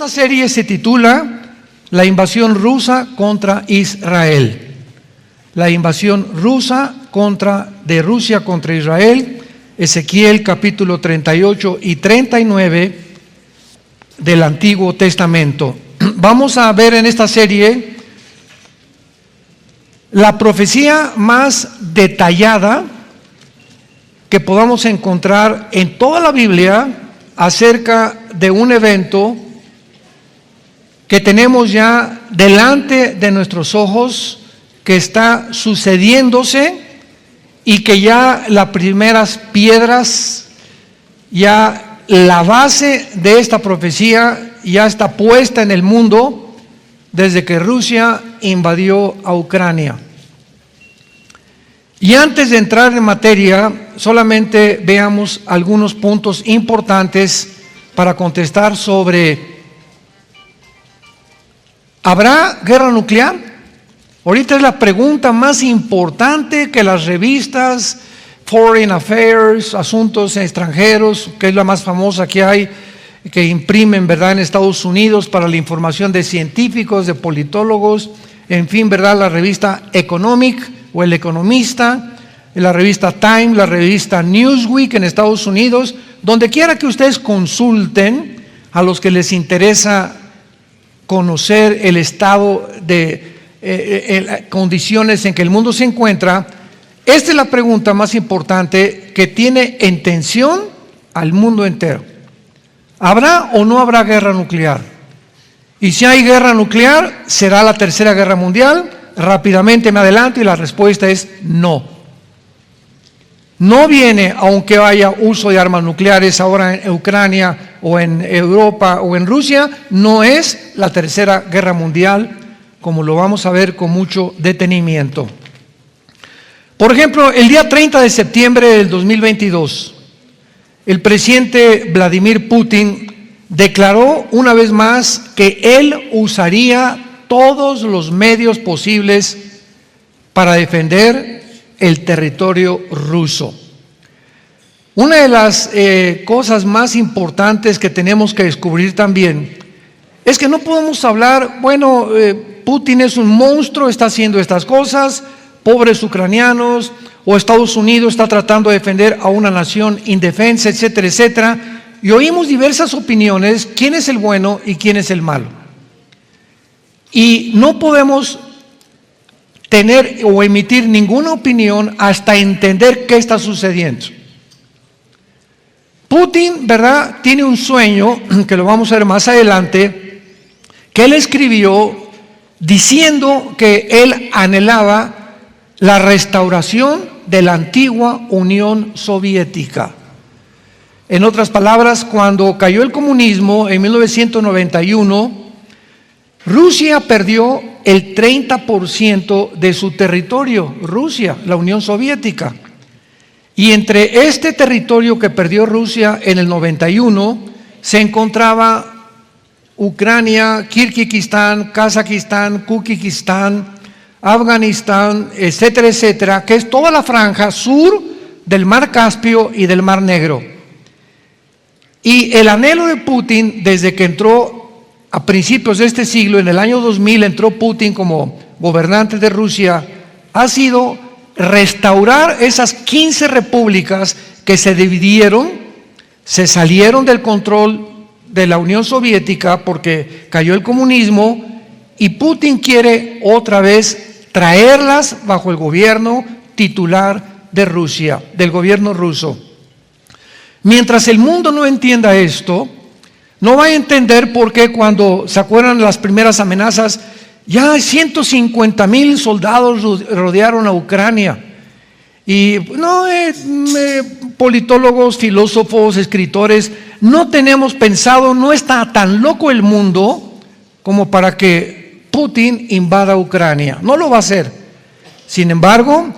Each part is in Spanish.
Esta serie se titula La invasión rusa contra Israel. La invasión de Rusia contra Israel, Ezequiel capítulo 38 y 39 del Antiguo Testamento. Vamos a ver en esta serie la profecía más detallada que podamos encontrar en toda la Biblia acerca de un evento que tenemos ya delante de nuestros ojos, que está sucediéndose y que ya las primeras piedras, ya la base de esta profecía ya está puesta en el mundo desde que Rusia invadió a Ucrania. Y antes de entrar en materia, solamente veamos algunos puntos importantes para contestar sobre: ¿habrá guerra nuclear? Ahorita es la pregunta más importante que las revistas Foreign Affairs, Asuntos Extranjeros, que es la más famosa que hay, que imprimen, ¿verdad?, en Estados Unidos para la información de científicos, de politólogos, en fin, ¿verdad?, la revista Economic o El Economista, la revista Time, la revista Newsweek en Estados Unidos, donde quiera que ustedes consulten, a los que les interesa conocer el estado de condiciones en que el mundo se encuentra. Esta es la pregunta más importante que tiene en tensión al mundo entero: ¿habrá o no habrá guerra nuclear? Y si hay guerra nuclear, ¿será la tercera guerra mundial? Rápidamente me adelanto y la respuesta es no. No viene, aunque haya uso de armas nucleares ahora en Ucrania o en Europa o en Rusia, no es la tercera guerra mundial, como lo vamos a ver con mucho detenimiento. Por ejemplo, el día 30 de septiembre del 2022, el presidente Vladimir Putin declaró una vez más que él usaría todos los medios posibles para defender el territorio ruso. Una de las cosas más importantes que tenemos que descubrir también es que no podemos hablar, Putin es un monstruo, está haciendo estas cosas, pobres ucranianos, o Estados Unidos está tratando de defender a una nación indefensa, etcétera, etcétera. Y oímos diversas opiniones, quién es el bueno y quién es el malo. Y no podemos tener o emitir ninguna opinión hasta entender qué está sucediendo. Putin, ¿verdad?, tiene un sueño, que lo vamos a ver más adelante, que él escribió diciendo que él anhelaba la restauración de la antigua Unión Soviética. En otras palabras, cuando cayó el comunismo en 1991, Rusia perdió el 30% de su territorio, Rusia, la Unión Soviética. Y entre este territorio que perdió Rusia en el 91 se encontraba Ucrania, Kirguistán, Kazajistán, Kuzbekistán, Afganistán, etcétera, etcétera, que es toda la franja sur del Mar Caspio y del Mar Negro. Y el anhelo de Putin, desde que entró a principios de este siglo, en el año 2000 entró Putin como gobernante de Rusia, ha sido restaurar esas 15 repúblicas que se dividieron, se salieron del control de la Unión Soviética porque cayó el comunismo, y Putin quiere otra vez traerlas bajo el gobierno titular de Rusia, del gobierno ruso. Mientras el mundo no entienda esto, no va a entender por qué cuando se acuerdan las primeras amenazas, ya 150,000 soldados rodearon a Ucrania. Y politólogos, filósofos, escritores, no tenemos pensado, no está tan loco el mundo como para que Putin invada Ucrania. No lo va a hacer. Sin embargo,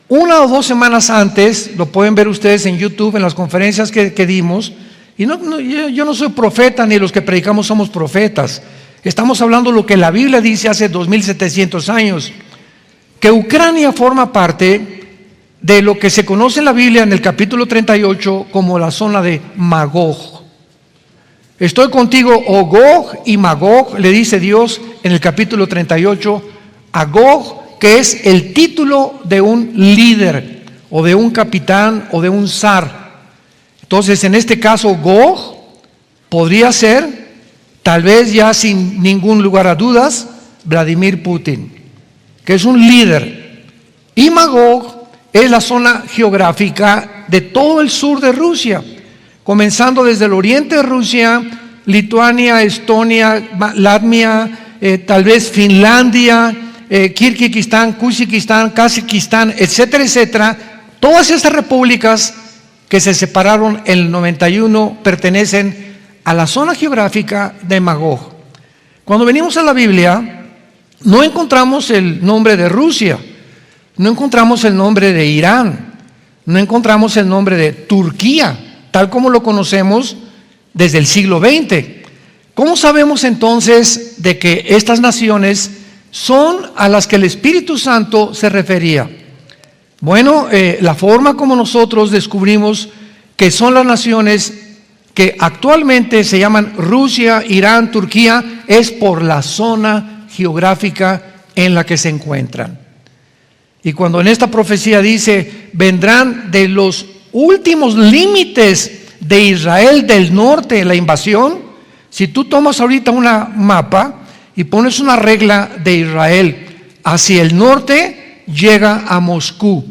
1 o 2 semanas antes, lo pueden ver ustedes en YouTube, en las conferencias que dimos, y yo no soy profeta, ni los que predicamos somos profetas. Estamos hablando de lo que la Biblia dice hace 2700 años, que Ucrania forma parte de lo que se conoce en la Biblia en el capítulo 38 como la zona de Magog. Estoy contigo, oh Gog y Magog, le dice Dios en el capítulo 38 a Gog, que es el título de un líder o de un capitán o de un zar. Entonces, en este caso, Gog podría ser, tal vez ya sin ningún lugar a dudas, Vladimir Putin, que es un líder. Y Magog es la zona geográfica de todo el sur de Rusia, comenzando desde el oriente de Rusia, Lituania, Estonia, Latvia, tal vez Finlandia, Kirguistán, Kazajistán, Kazajistán, etcétera, etcétera. Todas estas repúblicas que se separaron en el 91 pertenecen a la zona geográfica de Magog. Cuando venimos a la Biblia, no encontramos el nombre de Rusia, no encontramos el nombre de Irán, no encontramos el nombre de Turquía, tal como lo conocemos desde el siglo XX. ¿Cómo sabemos entonces de que estas naciones son a las que el Espíritu Santo se refería? Bueno, la forma como nosotros descubrimos que son las naciones que actualmente se llaman Rusia, Irán, Turquía, es por la zona geográfica en la que se encuentran. Y cuando en esta profecía dice, vendrán de los últimos límites de Israel del norte, la invasión, si tú tomas ahorita una mapa y pones una regla de Israel hacia el norte, llega a Moscú.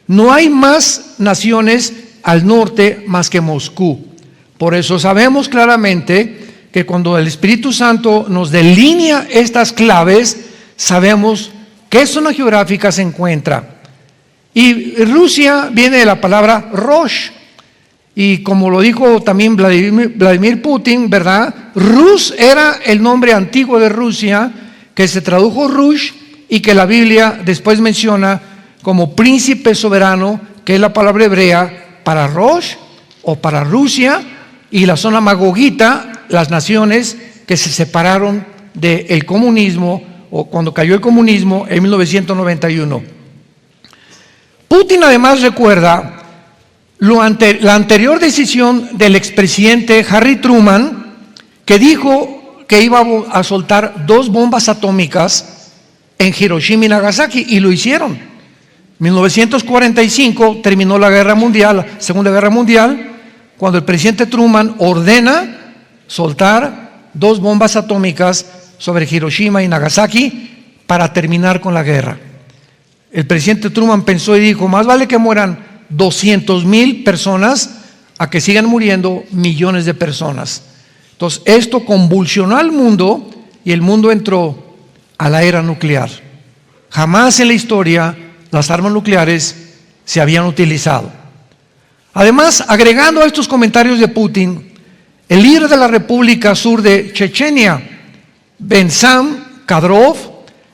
No hay más naciones al norte más que Moscú. Por eso sabemos claramente que cuando el Espíritu Santo nos delinea estas claves, sabemos qué zona geográfica se encuentra. Y Rusia viene de la palabra Rosh. Y como lo dijo también Vladimir Putin, ¿verdad? Rus era el nombre antiguo de Rusia, que se tradujo Rush y que la Biblia después menciona como príncipe soberano, que es la palabra hebrea para Rosh o para Rusia, y la zona magogita, las naciones que se separaron del comunismo o cuando cayó el comunismo en 1991. Putin además recuerda la anterior decisión del expresidente Harry Truman, que dijo que iba a soltar 2 bombas atómicas en Hiroshima y Nagasaki, y lo hicieron. En 1945 terminó la guerra mundial, la Segunda Guerra Mundial, cuando el presidente Truman ordena soltar 2 bombas atómicas sobre Hiroshima y Nagasaki para terminar con la guerra. El presidente Truman pensó y dijo, más vale que mueran 200,000 personas a que sigan muriendo millones de personas. Entonces esto convulsionó al mundo y el mundo entró a la era nuclear. Jamás en la historia las armas nucleares se habían utilizado. Además, agregando a estos comentarios de Putin, el líder de la República Sur de Chechenia, Bensam Kadyrov,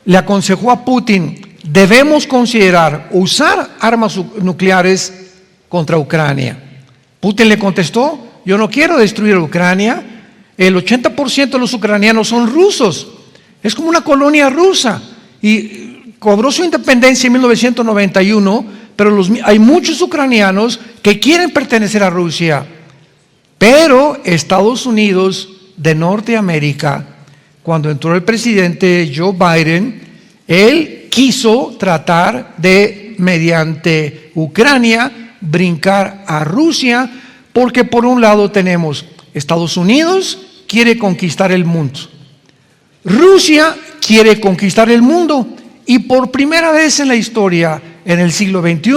le aconsejó a Putin, debemos considerar usar armas nucleares contra Ucrania. Putin le contestó, yo no quiero destruir Ucrania, el 80% de los ucranianos son rusos, es como una colonia rusa, y cobró su independencia en 1991, pero hay muchos ucranianos que quieren pertenecer a Rusia. Pero Estados Unidos de Norteamérica, cuando entró el presidente Joe Biden, él quiso tratar de, mediante Ucrania, brincar a Rusia, porque por un lado tenemos Estados Unidos quiere conquistar el mundo, Rusia quiere conquistar el mundo, y por primera vez en la historia, en el siglo XXI,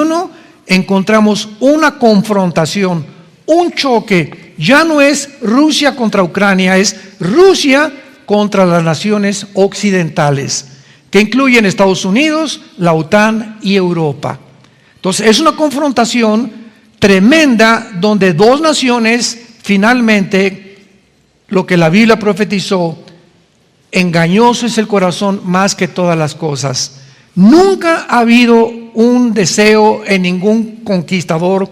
encontramos una confrontación, un choque. Ya no es Rusia contra Ucrania, es Rusia contra las naciones occidentales, que incluyen Estados Unidos, la OTAN y Europa. Entonces es una confrontación tremenda donde 2 naciones finalmente, lo que la Biblia profetizó, engañoso es el corazón más que todas las cosas. Nunca ha habido un deseo en ningún conquistador.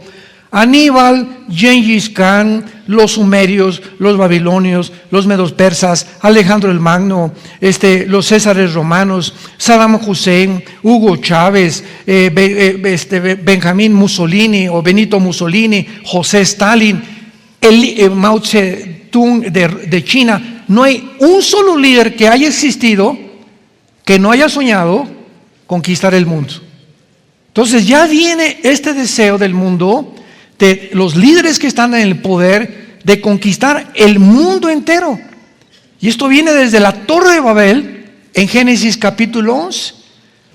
Aníbal, Gengis Khan, los sumerios, los babilonios, los medos persas, Alejandro el Magno, los césares romanos, Saddam Hussein, Hugo Chávez, Benjamín Mussolini o Benito Mussolini, José Stalin, Mao Tung de China. No hay un solo líder que haya existido que no haya soñado conquistar el mundo. Entonces ya viene este deseo del mundo, de los líderes que están en el poder, de conquistar el mundo entero. Y esto viene desde la Torre de Babel en Génesis capítulo 11,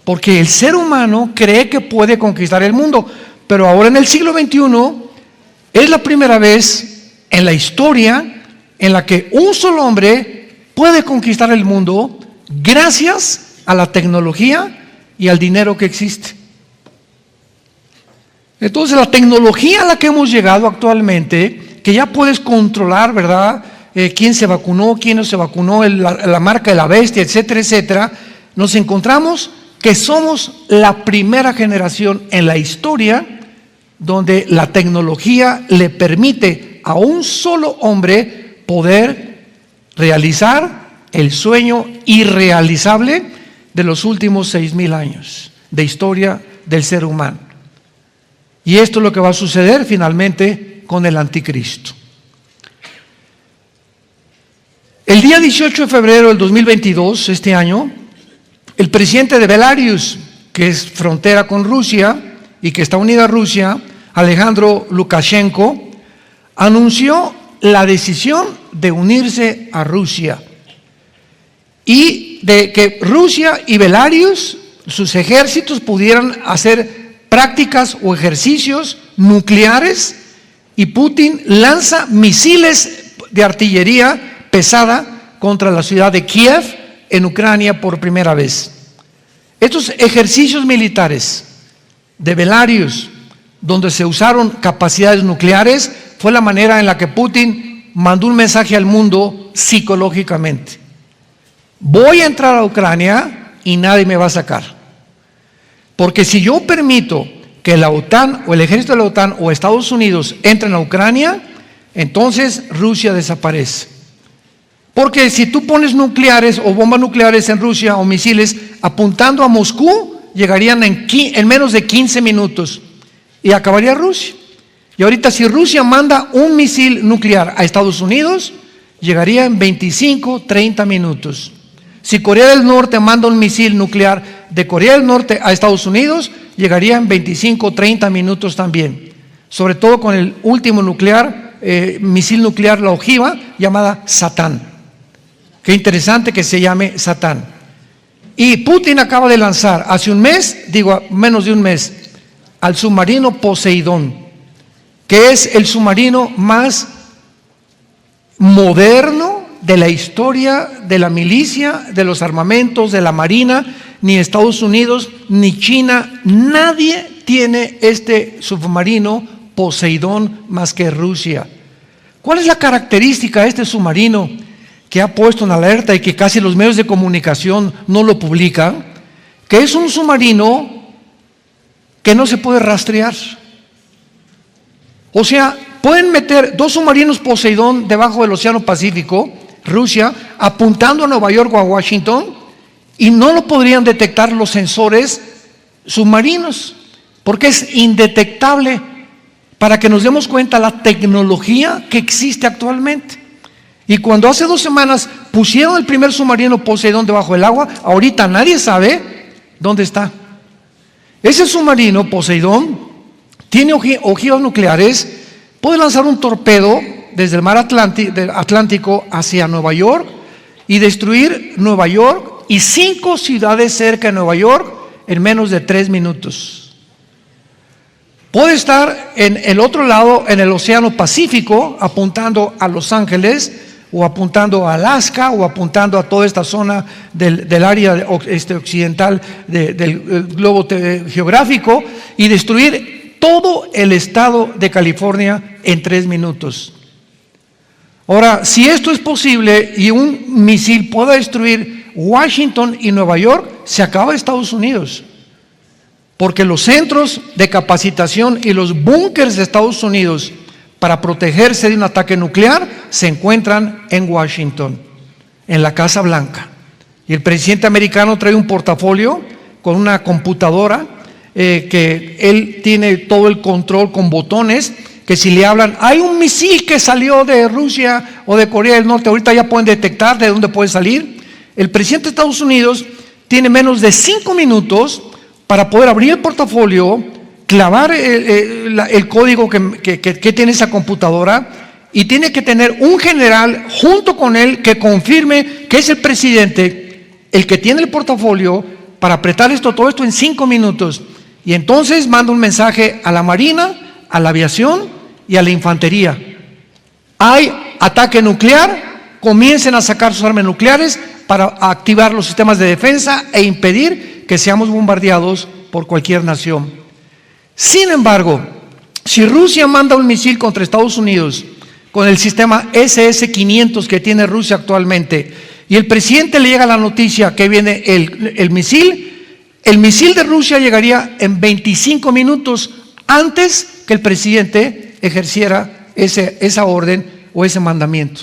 porque el ser humano cree que puede conquistar el mundo. Pero ahora en el siglo XXI es la primera vez en la historia en la que un solo hombre puede conquistar el mundo gracias a la tecnología y al dinero que existe. Entonces la tecnología a la que hemos llegado actualmente, que ya puedes controlar, ¿verdad? Quién se vacunó, quién no se vacunó, la marca de la bestia, etcétera, etcétera. Nos encontramos que somos la primera generación en la historia donde la tecnología le permite a un solo hombre poder realizar el sueño irrealizable de los últimos 6,000 años de historia del ser humano. Y esto es lo que va a suceder finalmente con el anticristo. El día 18 de febrero del 2022, este año, el presidente de Belarus, que es frontera con Rusia y que está unida a Rusia, Alejandro Lukashenko, anunció la decisión de unirse a Rusia y de que Rusia y Belarus, sus ejércitos, pudieran hacer prácticas o ejercicios nucleares, y Putin lanza misiles de artillería pesada contra la ciudad de Kiev en Ucrania por primera vez. Estos ejercicios militares de Belarus, donde se usaron capacidades nucleares, fue la manera en la que Putin mandó un mensaje al mundo psicológicamente: voy a entrar a Ucrania y nadie me va a sacar. Porque si yo permito que la OTAN o el ejército de la OTAN o Estados Unidos entren a Ucrania, entonces Rusia desaparece. Porque si tú pones nucleares o bombas nucleares en Rusia o misiles apuntando a Moscú, llegarían en menos de 15 minutos y acabaría Rusia. Y ahorita si Rusia manda un misil nuclear a Estados Unidos, llegaría en 25, 30 minutos. Si Corea del Norte manda un misil nuclear de Corea del Norte a Estados Unidos, llegaría en 25, 30 minutos también. Sobre todo con el último misil nuclear, la ojiva, llamada Satán. Qué interesante que se llame Satán. Y Putin acaba de lanzar hace un mes, menos de un mes, al submarino Poseidón, que es el submarino más moderno de la historia de la milicia, de los armamentos, de la marina. Ni Estados Unidos ni China, nadie tiene este submarino Poseidón más que Rusia. ¿Cuál es la característica de este submarino que ha puesto en alerta y que casi los medios de comunicación no lo publican? Que es un submarino que no se puede rastrear. O sea, pueden meter 2 submarinos Poseidón debajo del Océano Pacífico, Rusia, apuntando a Nueva York o a Washington, y no lo podrían detectar los sensores submarinos, porque es indetectable, para que nos demos cuenta la tecnología que existe actualmente. Y cuando hace 2 semanas pusieron el primer submarino Poseidón debajo del agua, ahorita nadie sabe dónde está. Ese submarino Poseidón tiene ojivas nucleares, puede lanzar un torpedo desde el mar Atlántico hacia Nueva York y destruir Nueva York y 5 ciudades cerca de Nueva York en menos de 3 minutos. Puede estar en el otro lado, en el Océano Pacífico, apuntando a Los Ángeles, o apuntando a Alaska, o apuntando a toda esta zona del área occidental del globo geográfico, y destruir todo el estado de California en 3 minutos. Ahora, si esto es posible y un misil pueda destruir Washington y Nueva York, se acaba Estados Unidos. Porque los centros de capacitación y los búnkers de Estados Unidos para protegerse de un ataque nuclear se encuentran en Washington, en la Casa Blanca. Y el presidente americano trae un portafolio con una computadora que él tiene todo el control con botones que si le hablan, hay un misil que salió de Rusia o de Corea del Norte, ahorita ya pueden detectar de dónde puede salir. El presidente de Estados Unidos tiene menos de 5 minutos para poder abrir el portafolio, clavar el código que tiene esa computadora, y tiene que tener un general junto con él que confirme que es el presidente el que tiene el portafolio para apretar todo esto en 5 minutos. Y entonces manda un mensaje a la Marina, a la aviación y a la infantería. Hay ataque nuclear, comiencen a sacar sus armas nucleares para activar los sistemas de defensa e impedir que seamos bombardeados por cualquier nación. Sin embargo, si Rusia manda un misil contra Estados Unidos con el sistema SS-500 que tiene Rusia actualmente, y el presidente le llega la noticia que viene el misil de Rusia llegaría en 25 minutos antes que el presidente ejerciera esa orden o ese mandamiento.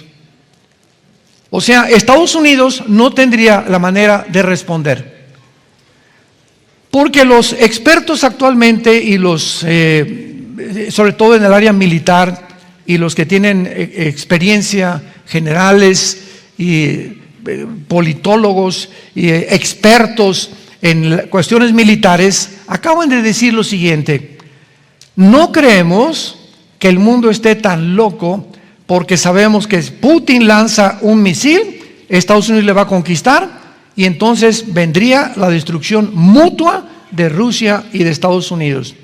O sea, Estados Unidos no tendría la manera de responder. Porque los expertos actualmente y sobre todo en el área militar, y los que tienen experiencia, generales y politólogos y expertos en cuestiones militares, acaban de decir lo siguiente: no creemos que el mundo esté tan loco, porque sabemos que Putin lanza un misil, Estados Unidos le va a conquistar, y entonces vendría la destrucción mutua de Rusia y de Estados Unidos.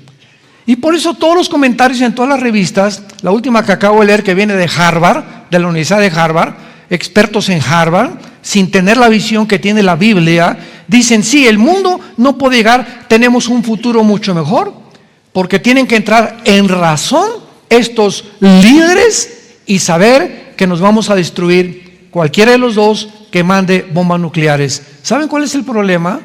Y por eso todos los comentarios en todas las revistas, la última que acabo de leer que viene de Harvard, de la Universidad de Harvard, expertos en Harvard, sin tener la visión que tiene la Biblia, dicen: sí, el mundo no puede llegar, tenemos un futuro mucho mejor, porque tienen que entrar en razón estos líderes y saber que nos vamos a destruir cualquiera de los dos que mande bombas nucleares. ¿Saben cuál es el problema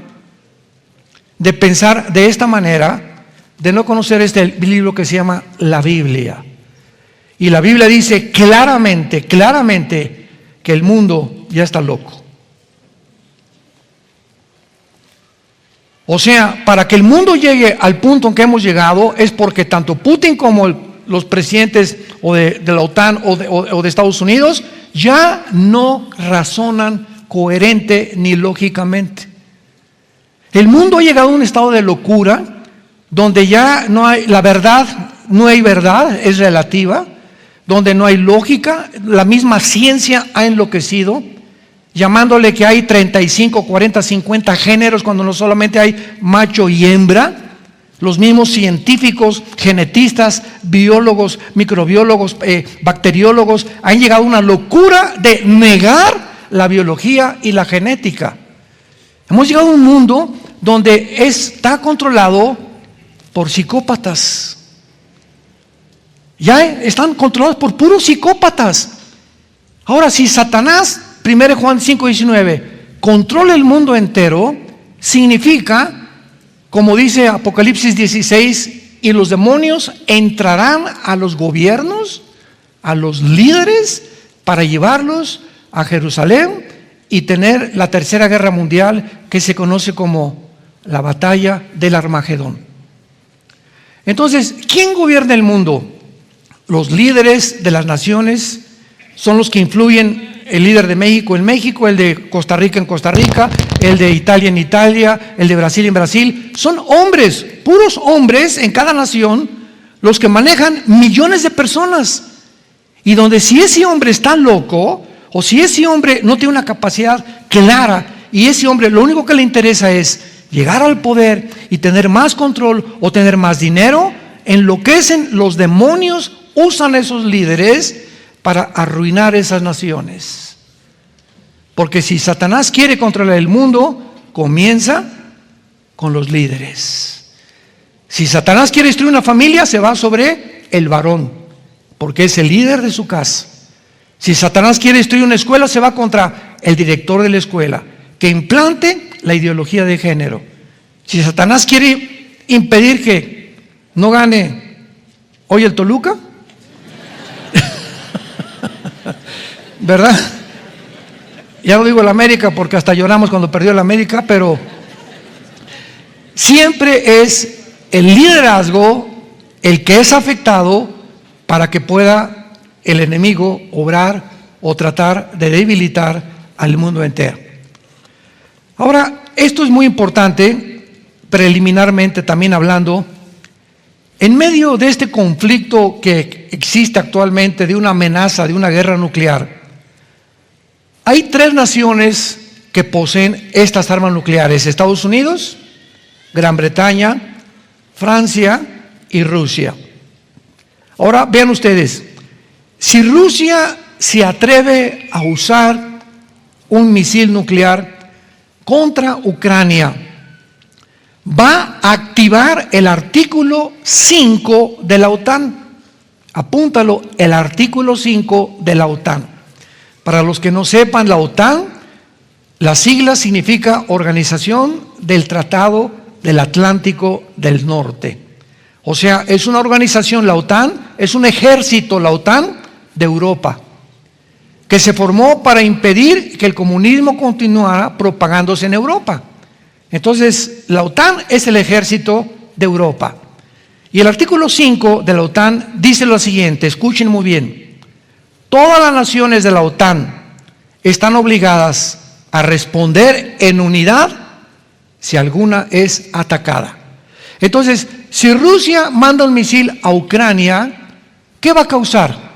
de pensar de esta manera? De no conocer este libro que se llama la Biblia. Y la Biblia dice claramente que el mundo ya está loco. O sea, para que el mundo llegue al punto en que hemos llegado es porque tanto Putin como los presidentes o de la OTAN o de Estados Unidos ya no razonan coherente ni lógicamente. El mundo ha llegado a un estado de locura donde ya no hay la verdad, no hay verdad, es relativa, donde no hay lógica, la misma ciencia ha enloquecido, llamándole que hay 35, 40, 50 géneros cuando no solamente hay macho y hembra. Los mismos científicos, genetistas, biólogos, microbiólogos, bacteriólogos han llegado a una locura de negar la biología y la genética. Hemos llegado a un mundo donde está controlado por psicópatas. Ya están controlados por puros psicópatas. Ahora, si Satanás, 1 Juan 5:19, controla el mundo entero, significa, como dice Apocalipsis 16, y los demonios entrarán a los gobiernos, a los líderes, para llevarlos a Jerusalén y tener la tercera guerra mundial, que se conoce como la batalla del Armagedón. Entonces, ¿quién gobierna el mundo? Los líderes de las naciones son los que influyen. El líder de México en México, el de Costa Rica en Costa Rica, el de Italia en Italia, el de Brasil en Brasil. Son hombres, puros hombres en cada nación, los que manejan millones de personas. Y donde si ese hombre está loco, o si ese hombre no tiene una capacidad clara, y ese hombre lo único que le interesa es llegar al poder y tener más control o tener más dinero, enloquecen. Los demonios usan a esos líderes para arruinar esas naciones. Porque si Satanás quiere controlar el mundo, comienza con los líderes. Si Satanás quiere destruir una familia, se va sobre el varón, porque es el líder de su casa. Si Satanás quiere destruir una escuela, se va contra el director de la escuela, que implante la ideología de género. Si Satanás quiere impedir que no gane hoy el Toluca, ¿verdad? Ya no digo el América porque hasta lloramos cuando perdió el América, pero siempre es el liderazgo el que es afectado para que pueda el enemigo obrar o tratar de debilitar al mundo entero. Ahora, esto es muy importante, preliminarmente también hablando, en medio de este conflicto que existe actualmente, de una amenaza, de una guerra nuclear, hay 3 naciones que poseen estas armas nucleares: Estados Unidos, Gran Bretaña, Francia y Rusia. Ahora vean ustedes, si Rusia se atreve a usar un misil nuclear contra Ucrania, va a activar el artículo 5 de la OTAN. Apúntalo, el artículo 5 de la OTAN. Para los que no sepan, la OTAN, la sigla significa Organización del Tratado del Atlántico del Norte. O sea, es una organización, la OTAN, es un ejército, la OTAN, de Europa, que se formó para impedir que el comunismo continuara propagándose en Europa. Entonces, la OTAN es el ejército de Europa. Y el artículo 5 de la OTAN dice lo siguiente, escuchen muy bien: todas las naciones de la OTAN están obligadas a responder en unidad si alguna es atacada. Entonces, si Rusia manda un misil a Ucrania, ¿qué va a causar?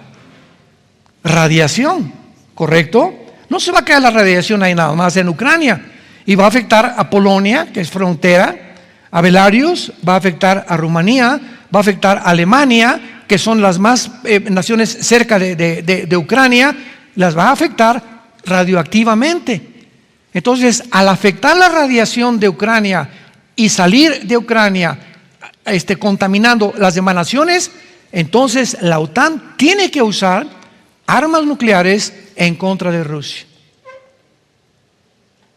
Radiación, ¿correcto? No se va a quedar la radiación ahí nada más en Ucrania, y va a afectar a Polonia, que es frontera, a Belarus, va a afectar a Rumanía, va a afectar a Alemania, que son las más naciones cerca de Ucrania, las va a afectar radioactivamente. Entonces, al afectar la radiación de Ucrania y salir de Ucrania contaminando las demás naciones, entonces la OTAN tiene que usar armas nucleares en contra de Rusia.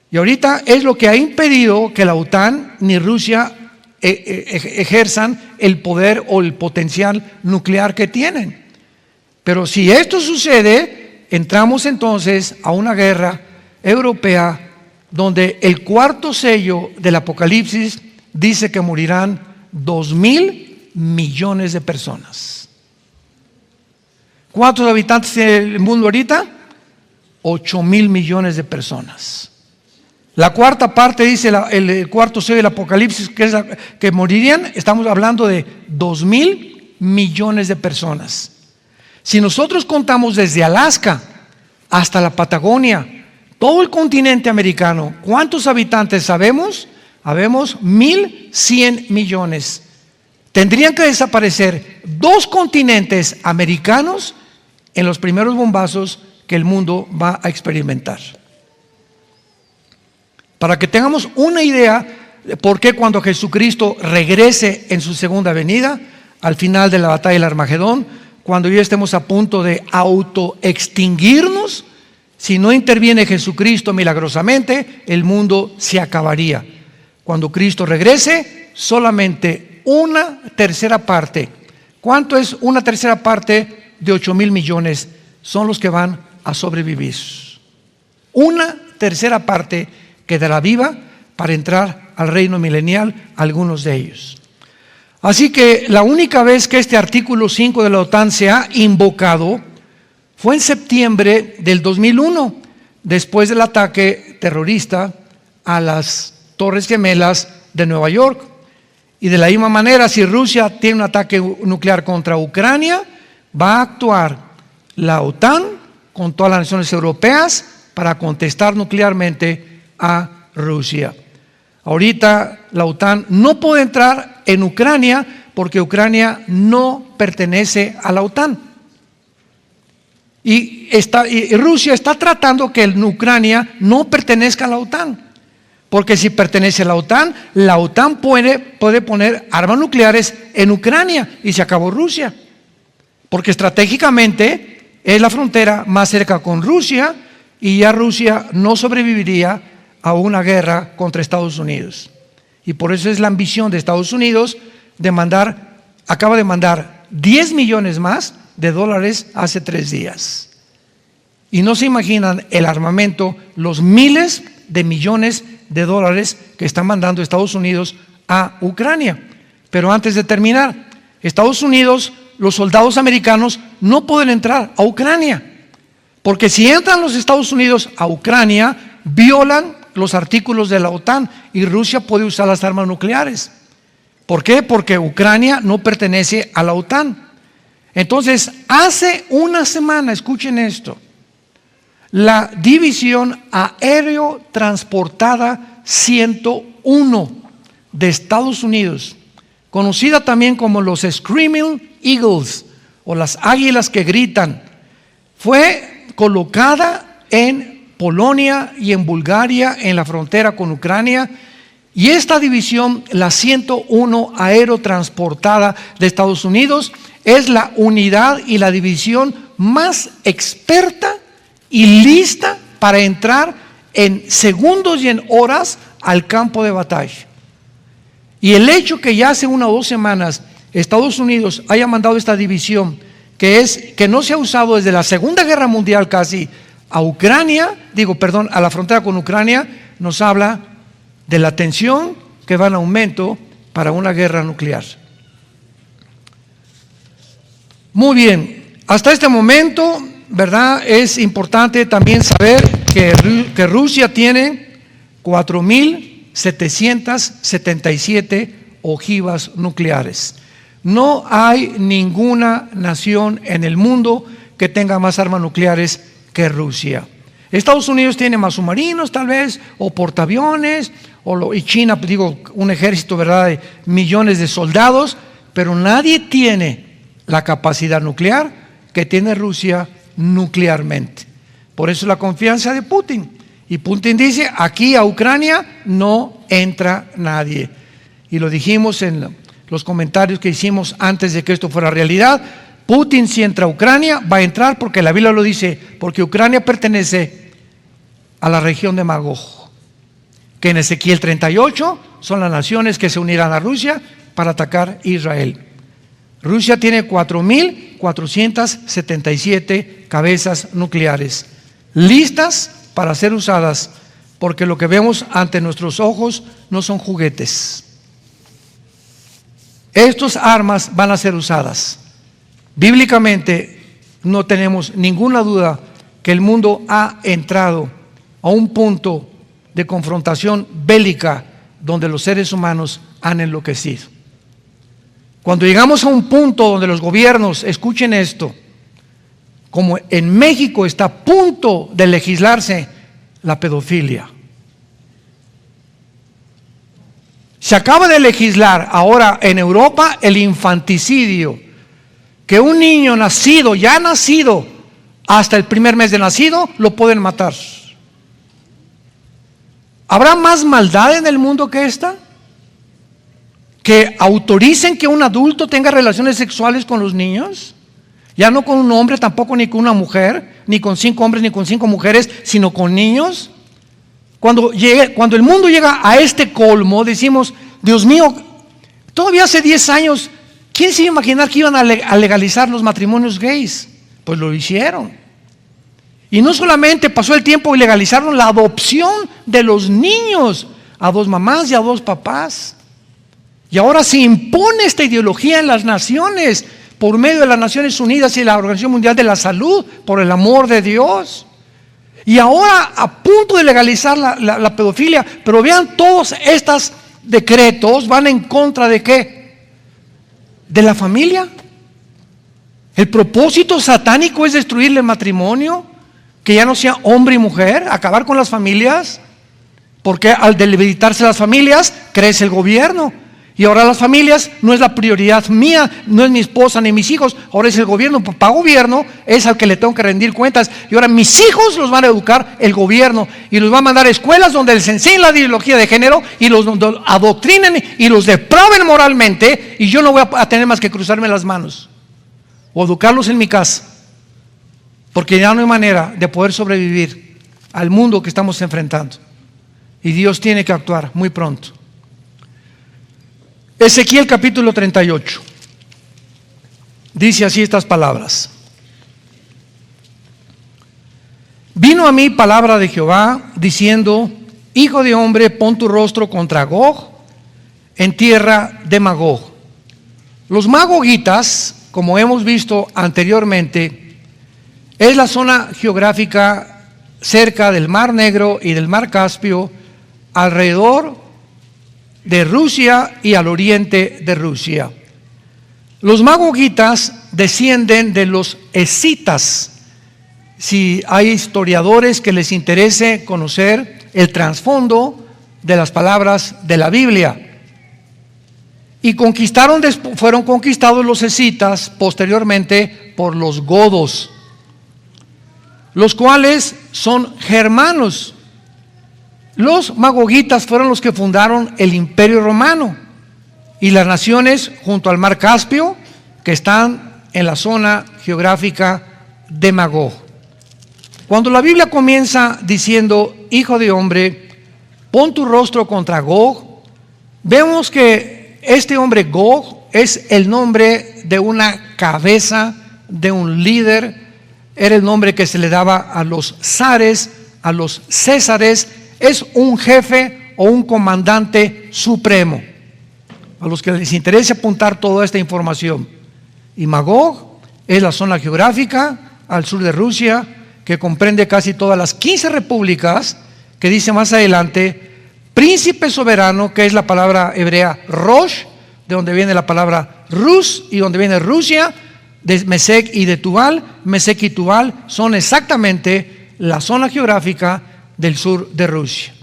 Y ahorita es lo que ha impedido que la OTAN ni Rusia ejerzan el poder o el potencial nuclear que tienen. Pero si esto sucede, entramos entonces a una guerra europea donde el 4º sello del Apocalipsis dice que morirán 2,000 millones de personas. ¿Cuántos habitantes tiene el mundo ahorita? 8,000 millones de personas. La 4ª parte dice el 4º sello del Apocalipsis que morirían. Estamos hablando de 2,000 millones de personas. Si nosotros contamos desde Alaska hasta la Patagonia, todo el continente americano, ¿cuántos habitantes sabemos? Habemos 1,100 millones. Tendrían que desaparecer 2 continentes americanos en los primeros bombazos que el mundo va a experimentar. Para que tengamos una idea de por qué cuando Jesucristo regrese en su segunda venida, al final de la batalla del Armagedón, cuando ya estemos a punto de autoextinguirnos, si no interviene Jesucristo milagrosamente, el mundo se acabaría. Cuando Cristo regrese, solamente 1/3 parte. ¿Cuánto es 1/3 parte de 8,000 millones? Son los que van a sobrevivir. 1/3 parte quedará viva para entrar al reino milenial, algunos de ellos. Así que la única vez que este artículo 5 de la OTAN se ha invocado fue en septiembre del 2001, después del ataque terrorista a las Torres Gemelas de Nueva York. Y de la misma manera, si Rusia tiene un ataque nuclear contra Ucrania, va a actuar la OTAN con todas las naciones europeas para contestar nuclearmente a Rusia. Ahorita la OTAN no puede entrar en Ucrania porque Ucrania no pertenece a la OTAN. Y Rusia está tratando que Ucrania no pertenezca a la OTAN. Porque si pertenece a la OTAN puede poner armas nucleares en Ucrania y se acabó Rusia. Porque estratégicamente es la frontera más cerca con Rusia y ya Rusia no sobreviviría a una guerra contra Estados Unidos. Y por eso es la ambición de Estados Unidos acaba de mandar 10 millones más de dólares hace 3 días. Y no se imaginan el armamento, los miles de millones de dólares que está mandando Estados Unidos a Ucrania. Pero antes de terminar, Estados Unidos los soldados americanos no pueden entrar a Ucrania. Porque si entran los Estados Unidos a Ucrania, violan los artículos de la OTAN y Rusia puede usar las armas nucleares. ¿Por qué? Porque Ucrania no pertenece a la OTAN. Entonces, hace una semana, escuchen esto, la División Aéreo Transportada 101 de Estados Unidos, conocida también como los Screaming Eagles o las águilas que gritan, fue colocada en Polonia y en Bulgaria, en la frontera con Ucrania. Y esta división, la 101 Aerotransportada de Estados Unidos, es la unidad y la división más experta y lista para entrar en segundos y en horas al campo de batalla. Y el hecho que ya hace 1 o 2 semanas Estados Unidos haya mandado esta división, que no se ha usado desde la Segunda Guerra Mundial casi, a a la frontera con Ucrania, nos habla de la tensión que va en aumento para una guerra nuclear. Muy bien, hasta este momento, ¿verdad? Es importante también saber que Rusia tiene 4.777 ojivas nucleares. No hay ninguna nación en el mundo que tenga más armas nucleares que Rusia. Estados Unidos tiene más submarinos tal vez, o portaaviones, y China, un ejército, ¿verdad?, de millones de soldados, pero nadie tiene la capacidad nuclear que tiene Rusia nuclearmente. Por eso la confianza de Putin. Y Putin dice, aquí a Ucrania no entra nadie. Y lo dijimos en los comentarios que hicimos antes de que esto fuera realidad. Putin, si entra a Ucrania, va a entrar porque la Biblia lo dice, porque Ucrania pertenece a la región de Magog, que en Ezequiel 38 son las naciones que se unirán a Rusia para atacar Israel. Rusia tiene 4.477 cabezas nucleares listas para ser usadas, porque lo que vemos ante nuestros ojos no son juguetes. Estas armas van a ser usadas. Bíblicamente no tenemos ninguna duda que el mundo ha entrado a un punto de confrontación bélica donde los seres humanos han enloquecido. Cuando llegamos a un punto donde los gobiernos, escuchen esto, como en México está a punto de legislarse la pedofilia. Se acaba de legislar ahora en Europa el infanticidio, que un niño nacido, ya nacido, hasta el primer mes de nacido, lo pueden matar. ¿Habrá más maldad en el mundo que esta? ¿Que autoricen que un adulto tenga relaciones sexuales con los niños? Ya no con un hombre, tampoco ni con una mujer, ni con 5 hombres, ni con 5 mujeres, sino con niños. Cuando el mundo llega a este colmo, decimos, Dios mío, todavía hace 10 años, ¿quién se iba a imaginar que iban a legalizar los matrimonios gays? Pues lo hicieron. Y no solamente pasó el tiempo y legalizaron la adopción de los niños a 2 mamás y a 2 papás. Y ahora se impone esta ideología en las naciones por medio de las Naciones Unidas y la Organización Mundial de la Salud, por el amor de Dios. Y ahora a punto de legalizar la pedofilia, pero vean, todos estos decretos van en contra de ¿qué? De la familia. El propósito satánico es destruir el matrimonio, que ya no sea hombre y mujer, acabar con las familias, porque al debilitarse las familias crece el gobierno. Y ahora las familias no es la prioridad mía, no es mi esposa ni mis hijos, ahora es el gobierno. Para gobierno es al que le tengo que rendir cuentas. Y ahora mis hijos los van a educar el gobierno y los va a mandar a escuelas donde les enseñen la ideología de género y los adoctrinen y los depraven moralmente, y yo no voy a tener más que cruzarme las manos o educarlos en mi casa, porque ya no hay manera de poder sobrevivir al mundo que estamos enfrentando. Y Dios tiene que actuar muy pronto. Ezequiel capítulo 38 dice así estas palabras: vino a mí palabra de Jehová diciendo, hijo de hombre, pon tu rostro contra Gog en tierra de Magog. Los magogitas como hemos visto anteriormente, es la zona geográfica cerca del Mar Negro y del Mar Caspio, alrededor de Rusia y al oriente de Rusia. Los magogitas descienden de los escitas. Si hay historiadores que les interese conocer el trasfondo de las palabras de la Biblia. Y fueron conquistados los escitas posteriormente por los godos, los cuales son germanos. Los magogitas fueron los que fundaron el Imperio Romano y las naciones junto al Mar Caspio, que están en la zona geográfica de Magog. Cuando la Biblia comienza diciendo: hijo de hombre, pon tu rostro contra Gog, vemos que este hombre Gog es el nombre de una cabeza, de un líder. Era el nombre que se le daba a los zares, a los césares. Es un jefe o un comandante supremo, a los que les interesa apuntar toda esta información. Y Magog es la zona geográfica al sur de Rusia, que comprende casi todas las 15 repúblicas, que dice más adelante príncipe soberano, que es la palabra hebrea Rosh, de donde viene la palabra Rus y donde viene Rusia, de Mesec y de Tubal. Mesec y Tubal son exactamente la zona geográfica del sur de Rusia.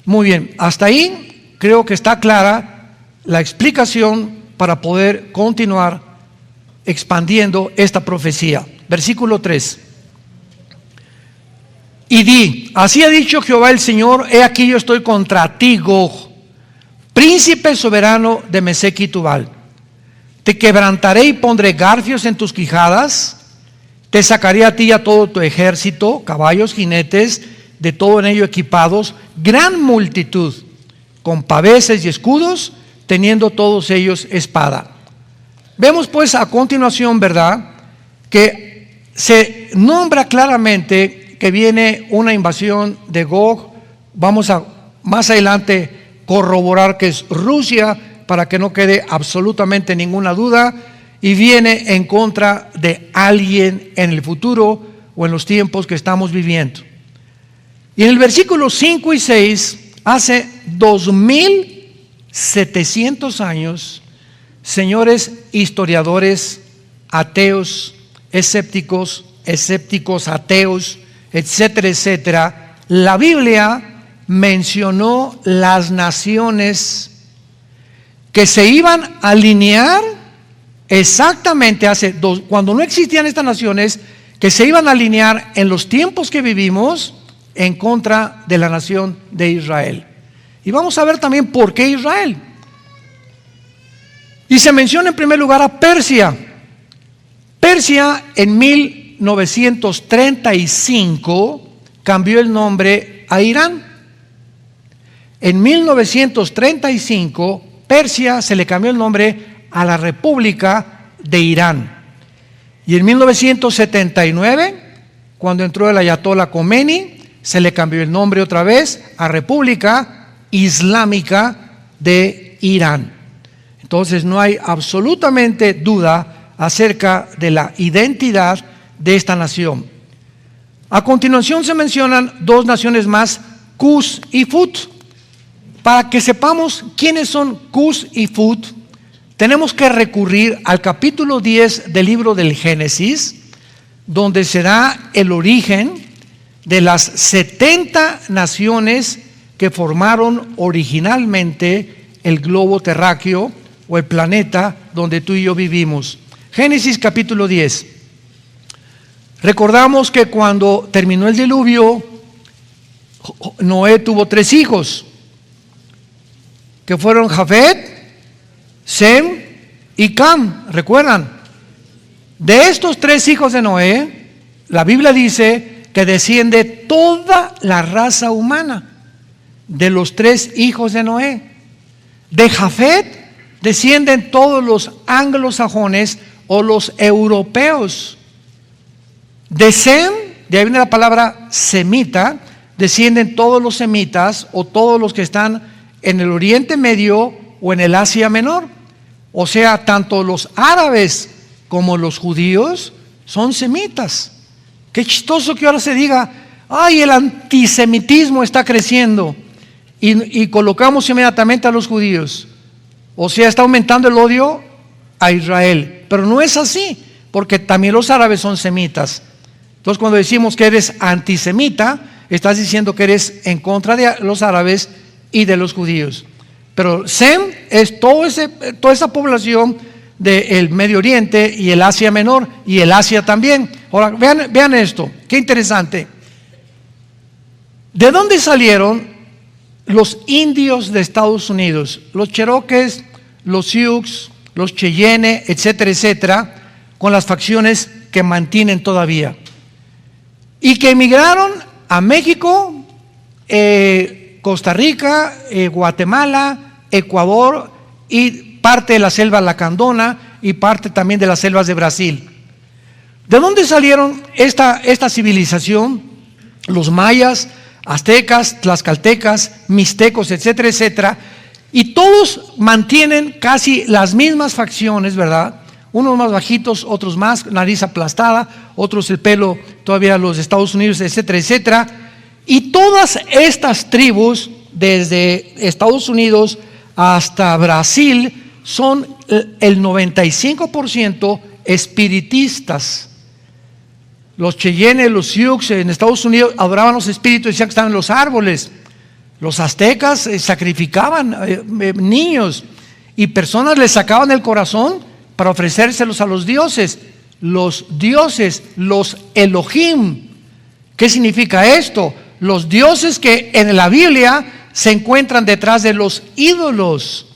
Muy bien, hasta ahí creo que está clara la explicación para poder continuar expandiendo esta profecía. Versículo 3. Y di: así ha dicho Jehová el Señor, he aquí yo estoy contra ti, Gog, príncipe soberano de Mesec y Tubal. Te quebrantaré y pondré garfios en tus quijadas, te sacaré a ti y a todo tu ejército, caballos, jinetes, de todo en ello equipados, gran multitud, con paveses y escudos, teniendo todos ellos espada. Vemos pues a continuación, ¿verdad?, que se nombra claramente que viene una invasión de Gog. Vamos a más adelante corroborar que es Rusia, para que no quede absolutamente ninguna duda, y viene en contra de alguien en el futuro o en los tiempos que estamos viviendo. Y en el versículo 5 y 6, hace 2700 años, señores historiadores, ateos, escépticos, ateos, etcétera, etcétera, la Biblia mencionó las naciones que se iban a alinear exactamente cuando no existían estas naciones, que se iban a alinear en los tiempos que vivimos en contra de la nación de Israel. Y vamos a ver también por qué Israel. Y se menciona en primer lugar a Persia. Persia en 1935 cambió el nombre a Irán. En 1935 Persia se le cambió el nombre a la República de Irán. Y en 1979, cuando entró el ayatolá Khomeini, se le cambió el nombre otra vez a República Islámica de Irán. Entonces no hay absolutamente duda acerca de la identidad de esta nación. A continuación se mencionan dos naciones más, Cus y Fut. Para que sepamos quiénes son Cus y Fut, tenemos que recurrir al capítulo 10 del libro del Génesis, donde se da el origen de las 70 naciones que formaron originalmente el globo terráqueo o el planeta donde tú y yo vivimos. Génesis capítulo 10. Recordamos que cuando terminó el diluvio, Noé tuvo 3 hijos, que fueron Jafet, Sem y Cam. ¿Recuerdan? De estos 3 hijos de Noé, la Biblia dice que desciende toda la raza humana de los 3 hijos de Noé. De Jafet descienden todos los anglosajones o los europeos. De Sem, de ahí viene la palabra semita, descienden todos los semitas o todos los que están en el Oriente Medio o en el Asia Menor. O sea, tanto los árabes como los judíos, son semitas. Qué chistoso que ahora se diga, ay, el antisemitismo está creciendo, y colocamos inmediatamente a los judíos. O sea, está aumentando el odio a Israel. Pero no es así, porque también los árabes son semitas. Entonces, cuando decimos que eres antisemita, estás diciendo que eres en contra de los árabes y de los judíos. Pero Sem es toda esa población del Medio Oriente y el Asia Menor y el Asia también. Ahora, vean esto, qué interesante. ¿De dónde salieron los indios de Estados Unidos? Los Cherokees, los Sioux, los Cheyenne, etcétera, etcétera, con las facciones que mantienen todavía. Y que emigraron a México, Costa Rica, Guatemala, Ecuador y parte de la selva lacandona y parte también de las selvas de Brasil. ¿De dónde salieron esta civilización? Los mayas, aztecas, tlaxcaltecas, mixtecos, etcétera, etcétera. Y todos mantienen casi las mismas facciones, ¿verdad? Unos más bajitos, otros más, nariz aplastada, otros el pelo todavía los Estados Unidos, etcétera, etcétera. Y todas estas tribus, desde Estados Unidos hasta Brasil, son el 95% espiritistas. Los Cheyenne, los Sioux en Estados Unidos adoraban los espíritus, decían que estaban en los árboles. Los aztecas sacrificaban niños y personas les sacaban el corazón para ofrecérselos a los dioses. Los dioses, los Elohim. ¿Qué significa esto? Los dioses que en la Biblia se encuentran detrás de los ídolos,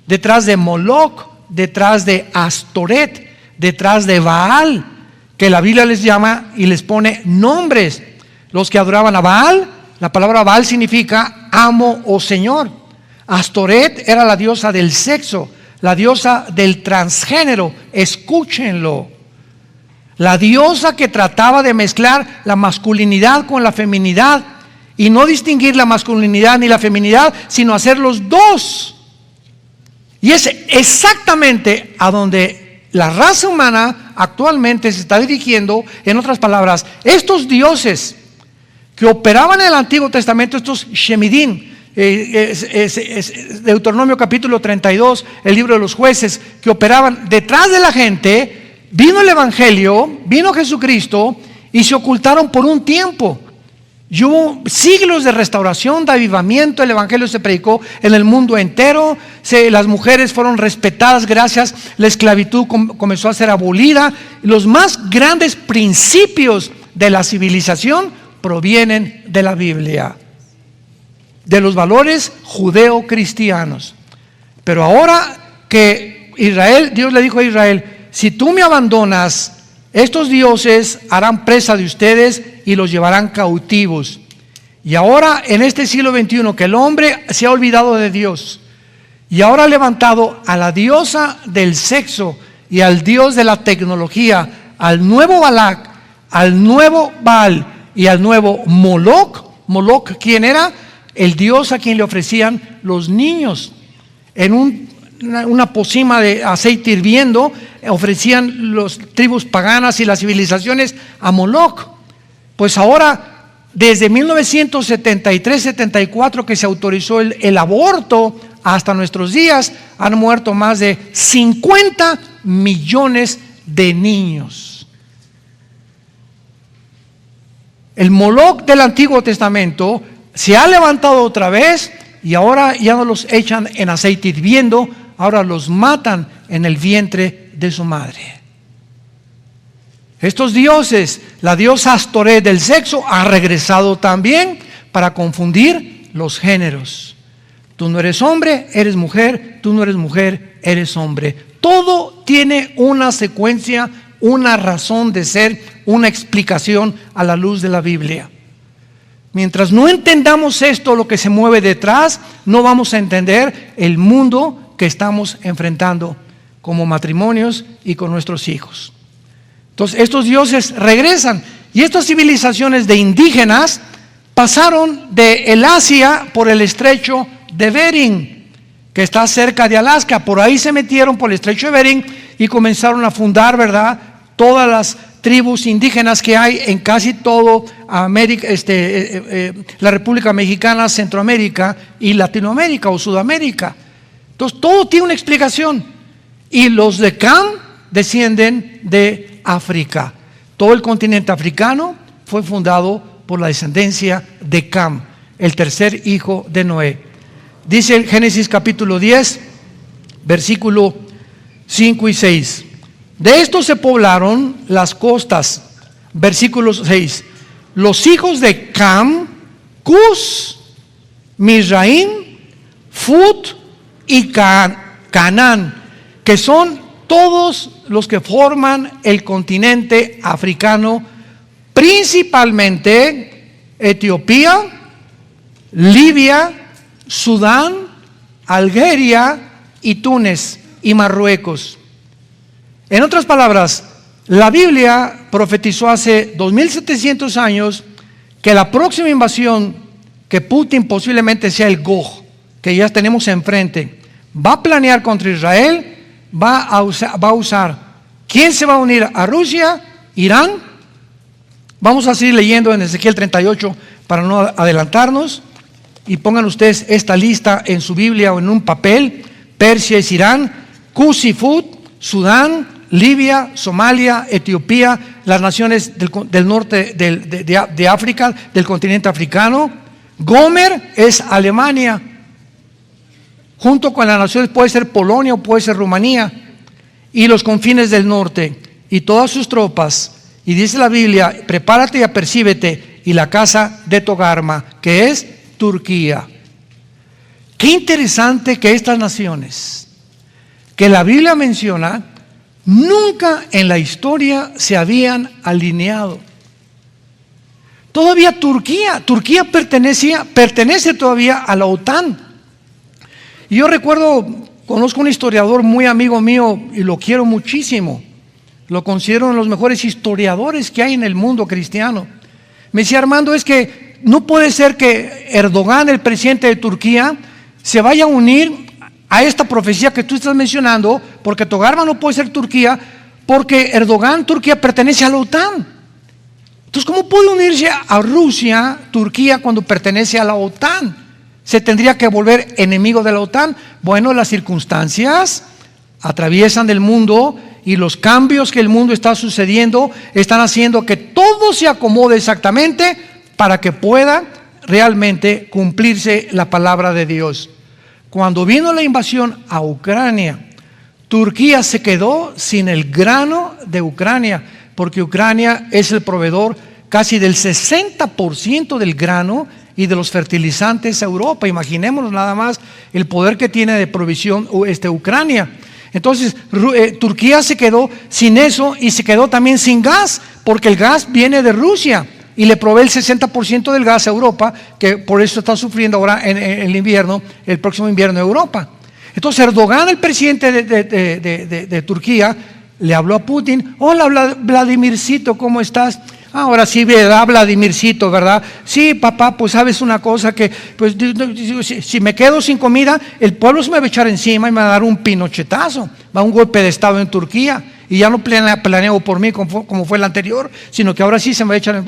detrás de Moloch, detrás de Astoret, detrás de Baal, que la Biblia les llama y les pone nombres. Los que adoraban a Baal, la palabra Baal significa amo o señor. Astoret era la diosa del sexo, la diosa del transgénero, escúchenlo. La diosa que trataba de mezclar la masculinidad con la feminidad y no distinguir la masculinidad ni la feminidad, sino hacer los dos. Y es exactamente a donde la raza humana actualmente se está dirigiendo. En otras palabras, estos dioses que operaban en el Antiguo Testamento, estos Shemidín, Deuteronomio capítulo 32, el libro de los jueces, que operaban detrás de la gente, vino el Evangelio, vino Jesucristo y se ocultaron por un tiempo. Y hubo siglos de restauración, de avivamiento. El Evangelio se predicó en el mundo entero. Las mujeres fueron respetadas gracias. La esclavitud comenzó a ser abolida. Los más grandes principios de la civilización provienen de la Biblia, de los valores judeo-cristianos. Pero ahora que Israel, Dios le dijo a Israel: si tú me abandonas, estos dioses harán presa de ustedes y los llevarán cautivos. Y ahora en este siglo XXI que el hombre se ha olvidado de Dios y ahora ha levantado a la diosa del sexo y al dios de la tecnología, al nuevo Balak, al nuevo Baal y al nuevo Moloch. Moloch, ¿quién era? El dios a quien le ofrecían los niños en una pocima de aceite hirviendo. Ofrecían las tribus paganas y las civilizaciones a Moloch. Pues ahora, desde 1973-74 que se autorizó el aborto hasta nuestros días, han muerto más de 50 millones de niños. El Moloch del Antiguo Testamento se ha levantado otra vez y ahora ya no los echan en aceite hirviendo, ahora los matan en el vientre de su madre. Estos dioses, la diosa Astoret del sexo, ha regresado también para confundir los géneros. Tú no eres hombre, eres mujer. Tú no eres mujer, eres hombre. Todo tiene una secuencia, una razón de ser, una explicación a la luz de la Biblia. Mientras no entendamos esto, lo que se mueve detrás, no vamos a entender el mundo que estamos enfrentando como matrimonios y con nuestros hijos. Entonces estos dioses regresan y estas civilizaciones de indígenas pasaron de el Asia por el estrecho de Bering, que está cerca de Alaska. Por ahí se metieron por el estrecho de Bering y comenzaron a fundar, ¿verdad?, todas las tribus indígenas que hay en casi todo América, la República Mexicana, Centroamérica y Latinoamérica o Sudamérica. Entonces todo tiene una explicación. Y los de Cam descienden de África. Todo el continente africano fue fundado por la descendencia de Cam, el tercer hijo de Noé. Dice el Génesis capítulo 10, versículo 5 y 6. De esto se poblaron las costas. Versículo 6. Los hijos de Cam, Cus, Mizraim, Fut y Canaán, que son todos los que forman el continente africano, principalmente Etiopía, Libia, Sudán, Algeria y Túnez y Marruecos. En otras palabras, la Biblia profetizó hace 2700 años que la próxima invasión, que Putin posiblemente sea el Gog, que ya tenemos enfrente, va a planear contra Israel, va a usar. ¿Quién se va a unir a Rusia? ¿Irán? Vamos a seguir leyendo en Ezequiel 38 para no adelantarnos. Y pongan ustedes esta lista en su Biblia o en un papel. Persia es Irán, Cus y Fut, Sudán, Libia, Somalia, Etiopía, las naciones del norte de África, del continente africano. Gomer es Alemania, junto con las naciones, puede ser Polonia o puede ser Rumanía, y los confines del norte, y todas sus tropas. Y dice la Biblia, prepárate y apercíbete, y la casa de Togarma, que es Turquía. Qué interesante que estas naciones, que la Biblia menciona, nunca en la historia se habían alineado. Todavía Turquía pertenece todavía a la OTAN. Y yo conozco un historiador muy amigo mío y lo quiero muchísimo. Lo considero uno de los mejores historiadores que hay en el mundo cristiano. Me decía, Armando, es que no puede ser que Erdogan, el presidente de Turquía, se vaya a unir a esta profecía que tú estás mencionando, porque Togarma no puede ser Turquía, porque Turquía pertenece a la OTAN. Entonces, ¿cómo puede unirse a Rusia, Turquía, cuando pertenece a la OTAN? ¿Se tendría que volver enemigo de la OTAN? Bueno, las circunstancias atraviesan el mundo y los cambios que el mundo está sucediendo están haciendo que todo se acomode exactamente para que pueda realmente cumplirse la palabra de Dios. Cuando vino la invasión a Ucrania, Turquía se quedó sin el grano de Ucrania, porque Ucrania es el proveedor casi del 60% del grano y de los fertilizantes a Europa. Imaginémonos nada más el poder que tiene de provisión Ucrania. Entonces Turquía se quedó sin eso y se quedó también sin gas, porque el gas viene de Rusia y le provee el 60% del gas a Europa, que por eso está sufriendo ahora en el invierno, el próximo invierno de Europa. Entonces Erdogan, el presidente de Turquía, le habló a Putin. Hola Vladimircito, ¿cómo estás? Ahora sí, ¿verdad, Vladimircito, verdad? Sí, papá, pues sabes una cosa, que pues si me quedo sin comida, el pueblo se me va a echar encima y me va a dar un pinochetazo, va a un golpe de estado en Turquía. Y ya no planeo por mí como fue el anterior, sino que ahora sí se me va a echar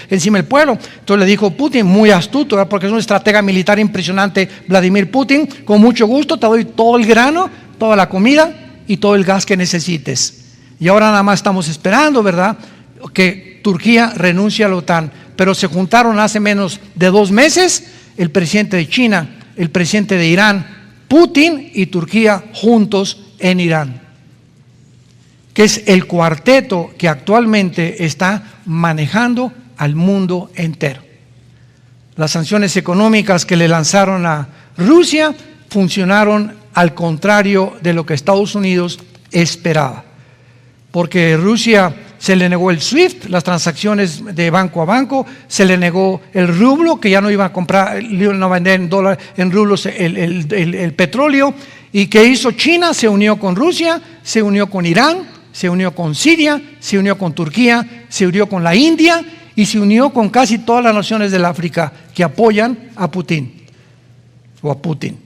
encima el pueblo. Entonces le dijo Putin, muy astuto, ¿verdad?, porque es un estratega militar impresionante, Vladimir Putin, con mucho gusto te doy todo el grano, toda la comida y todo el gas que necesites. Y ahora nada más estamos esperando, ¿verdad?, que Turquía renuncie a la OTAN. Pero se juntaron hace menos de 2 meses el presidente de China, el presidente de Irán, Putin y Turquía juntos en Irán, que es el cuarteto que actualmente está manejando al mundo entero. Las sanciones económicas que le lanzaron a Rusia funcionaron al contrario de lo que Estados Unidos esperaba, porque Rusia se le negó el SWIFT, las transacciones de banco a banco, se le negó el rublo, que ya no iba a comprar, no va a vender en rublos el petróleo. ¿Y qué hizo China? Se unió con Rusia, se unió con Irán, se unió con Siria, se unió con Turquía, se unió con la India y se unió con casi todas las naciones del África que apoyan a Putin o a Putin.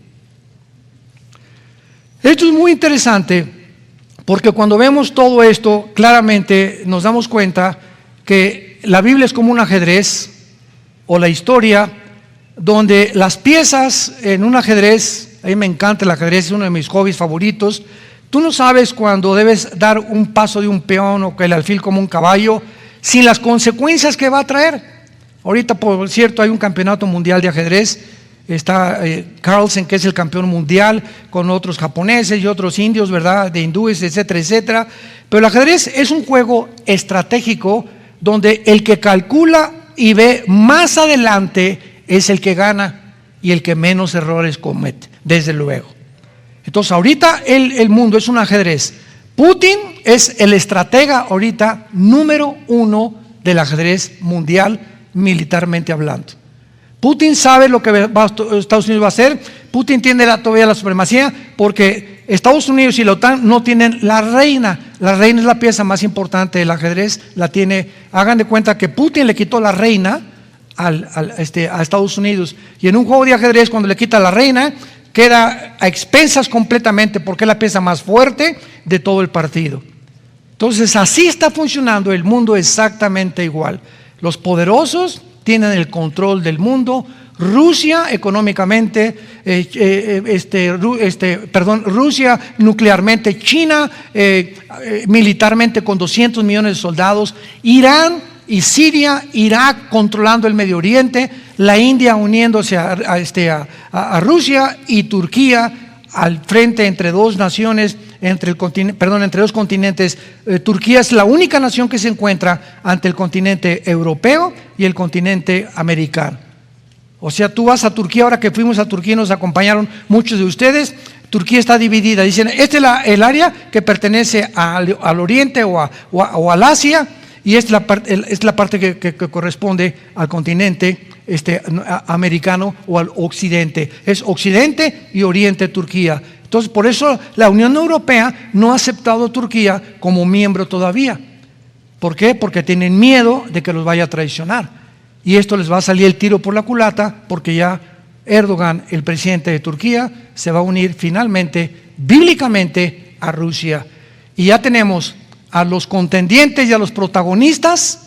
Esto es muy interesante Porque cuando vemos todo esto, claramente nos damos cuenta que la Biblia es como un ajedrez, o la historia, donde las piezas en un ajedrez, a mí me encanta el ajedrez, es uno de mis hobbies favoritos. Tú no sabes cuando debes dar un paso de un peón o que el alfil como un caballo, sin las consecuencias que va a traer. Ahorita, por cierto, hay un campeonato mundial de ajedrez. Está Carlsen, que es el campeón mundial, con otros japoneses y otros indios, ¿verdad? De hindúes, etcétera, etcétera. Pero el ajedrez es un juego estratégico donde el que calcula y ve más adelante es el que gana y el que menos errores comete, desde luego. Entonces, ahorita el mundo es un ajedrez. Putin es el estratega ahorita número 1 del ajedrez mundial, militarmente hablando. Putin sabe lo que Estados Unidos va a hacer. Putin tiene todavía la supremacía porque Estados Unidos y la OTAN no tienen la reina. La reina es la pieza más importante del ajedrez. La tiene. Hagan de cuenta que Putin le quitó la reina a Estados Unidos. Y en un juego de ajedrez, cuando le quita la reina, queda a expensas completamente porque es la pieza más fuerte de todo el partido. Entonces, así está funcionando el mundo exactamente igual. Los poderosos tienen el control del mundo. Rusia económicamente, Rusia nuclearmente, China militarmente con 200 millones de soldados, Irán y Siria, Irak controlando el Medio Oriente, la India uniéndose a Rusia y Turquía al frente entre dos naciones, entre dos continentes. Turquía es la única nación que se encuentra ante el continente europeo y el continente americano. O sea, tú vas a Turquía, ahora que fuimos a Turquía nos acompañaron muchos de ustedes. Turquía está dividida, dicen, este es el área que pertenece al oriente o al Asia, y es la parte que corresponde al continente americano o al occidente. Es occidente y oriente Turquía. Entonces, por eso la Unión Europea no ha aceptado a Turquía como miembro todavía. ¿Por qué? Porque tienen miedo de que los vaya a traicionar. Y esto les va a salir el tiro por la culata, porque ya Erdogan, el presidente de Turquía, se va a unir finalmente, bíblicamente, a Rusia. Y ya tenemos a los contendientes y a los protagonistas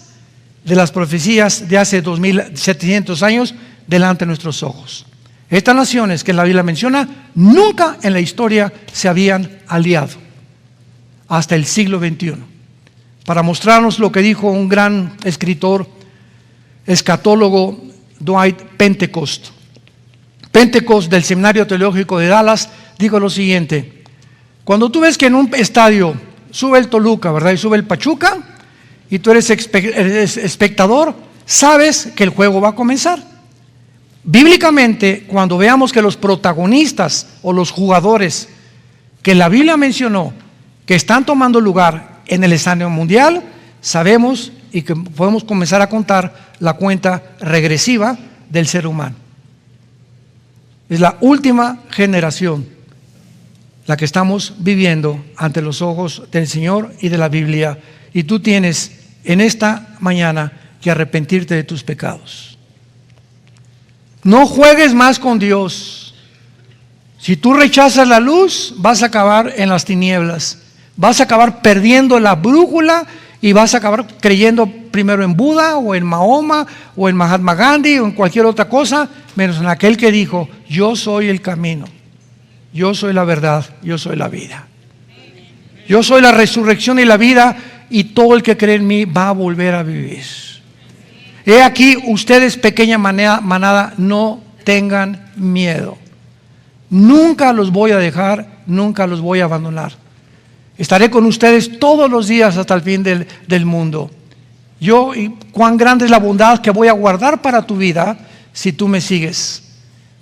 de las profecías de hace 2700 años delante de nuestros ojos. Estas naciones que la Biblia menciona nunca en la historia se habían aliado hasta el siglo XXI, para mostrarnos lo que dijo un gran escritor escatólogo, Dwight Pentecost. Pentecost, del Seminario Teológico de Dallas, dijo lo siguiente: cuando tú ves que en un estadio sube el Toluca, ¿verdad? Y sube el Pachuca, y tú eres espectador, sabes que el juego va a comenzar. Bíblicamente, cuando veamos que los protagonistas o los jugadores que la Biblia mencionó que están tomando lugar en el escenario mundial, sabemos y que podemos comenzar a contar la cuenta regresiva del ser humano. Es la última generación la que estamos viviendo ante los ojos del Señor y de la Biblia, y tú tienes en esta mañana que arrepentirte de tus pecados. No juegues más con Dios. Si tú rechazas la luz, vas a acabar en las tinieblas, vas a acabar perdiendo la brújula y vas a acabar creyendo primero en Buda o en Mahoma o en Mahatma Gandhi o en cualquier otra cosa, menos en aquel que dijo: yo soy el camino, yo soy la verdad, yo soy la vida. Yo soy la resurrección y la vida, y todo el que cree en mí va a volver a vivir. He aquí, ustedes, pequeña manada, no tengan miedo. Nunca los voy a dejar, nunca los voy a abandonar. Estaré con ustedes todos los días hasta el fin del mundo. Y cuán grande es la bondad que voy a guardar para tu vida si tú me sigues.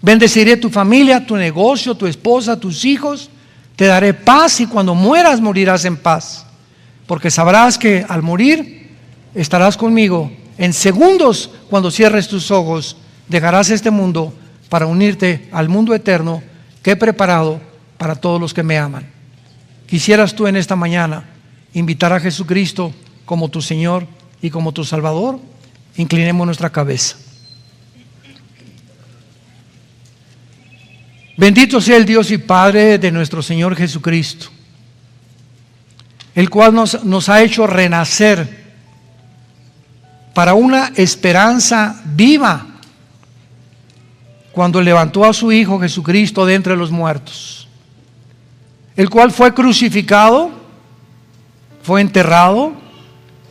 Bendeciré tu familia, tu negocio, tu esposa, tus hijos. Te daré paz, y cuando mueras morirás en paz. Porque sabrás que al morir estarás conmigo. En segundos, cuando cierres tus ojos, dejarás este mundo para unirte al mundo eterno que he preparado para todos los que me aman. ¿Quisieras tú en esta mañana invitar a Jesucristo como tu Señor y como tu Salvador? Inclinemos nuestra cabeza. Bendito sea el Dios y Padre de nuestro Señor Jesucristo. el cual nos ha hecho renacer para una esperanza viva, cuando levantó a su Hijo Jesucristo de entre los muertos, el cual fue crucificado, fue enterrado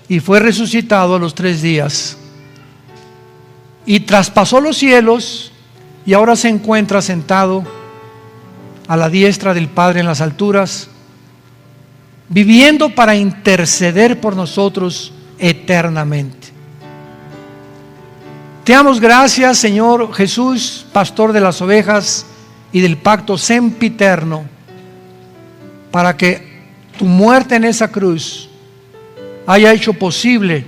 y fue resucitado a los 3 días, y traspasó los cielos y ahora se encuentra sentado a la diestra del Padre en las alturas, viviendo para interceder por nosotros eternamente. Te damos gracias, Señor Jesús, pastor de las ovejas y del pacto sempiterno, para que tu muerte en esa cruz haya hecho posible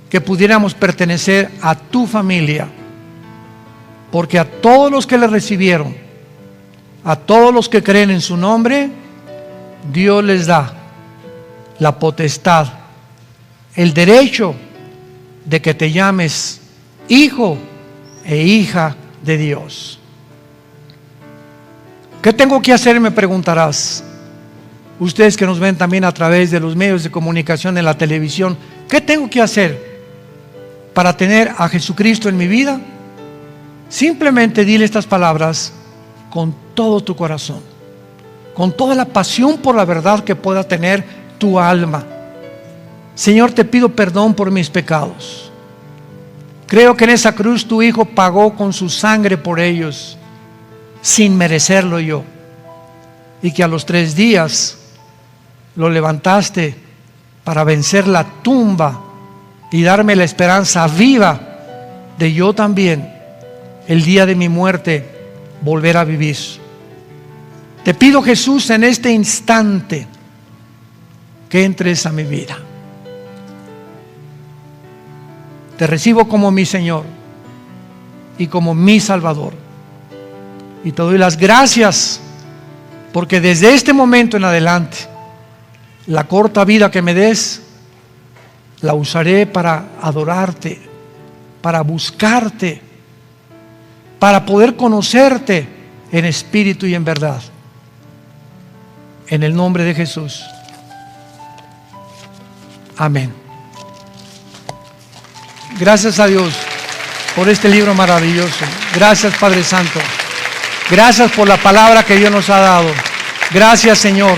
que pudiéramos pertenecer a tu familia, porque a todos los que le recibieron, a todos los que creen en su nombre, Dios les da la potestad, el derecho de que te llames hijo e hija de Dios. ¿Qué tengo que hacer?, me preguntarás. Ustedes que nos ven también a través de los medios de comunicación, en la televisión, ¿qué tengo que hacer para tener a Jesucristo en mi vida? Simplemente dile estas palabras con todo tu corazón, con toda la pasión por la verdad que pueda tener tu alma. Señor, te pido perdón por mis pecados. Creo que en esa cruz tu Hijo pagó con su sangre por ellos, sin merecerlo yo, y que a los 3 días lo levantaste para vencer la tumba y darme la esperanza viva de yo también, el día de mi muerte, volver a vivir. Te pido, Jesús, en este instante que entres a mi vida. Te recibo como mi Señor y como mi Salvador, y te doy las gracias porque desde este momento en adelante la corta vida que me des la usaré para adorarte, para buscarte, para poder conocerte en espíritu y en verdad. En el nombre de Jesús. Amén. Gracias a Dios por este libro maravilloso. Gracias, Padre Santo. Gracias por la palabra que Dios nos ha dado. Gracias, Señor.